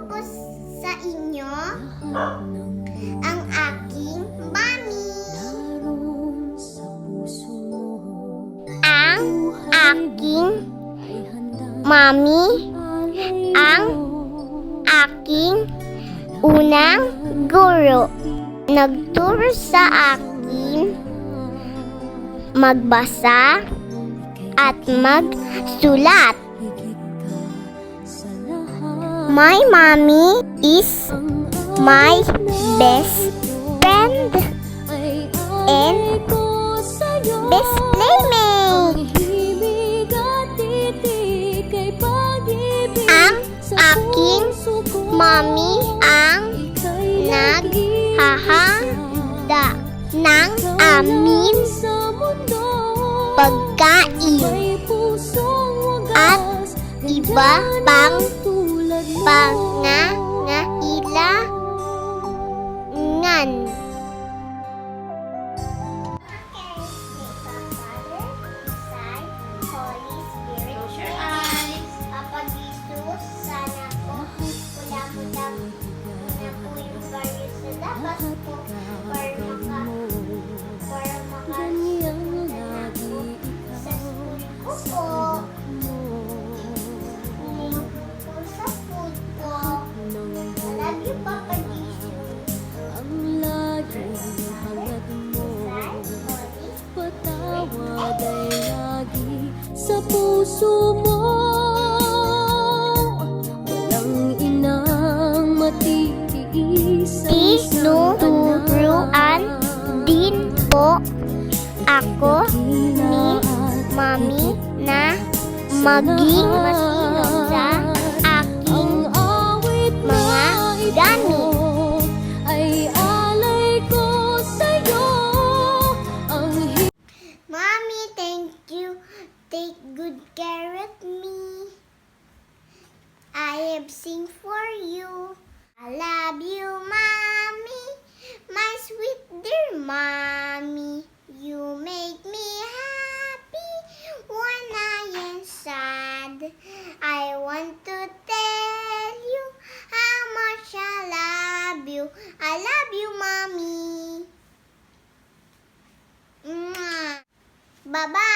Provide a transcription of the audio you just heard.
ko sa inyo ang aking mami. Ang aking mami ang aking unang guro. Nagturo sa akin magbasa at magsulat. My mommy is my best friend and best playmate. Ang aking mommy ang naghahanda ng amin pagkain at iba pang pangangailangan. Sa puso mo, walang inang matitiis ang isang Tinuturuan din po ako ni mami na maging masinop sa aking mga gamit. Ay alay ko sa'yo ang Mommy, thank you. Take good care of me. I have sing for you. I love you, Mommy. My sweet dear Mommy. You make me happy when I am sad. I want to tell you how much I love you. I love you, Mommy. Mwah. Bye-bye.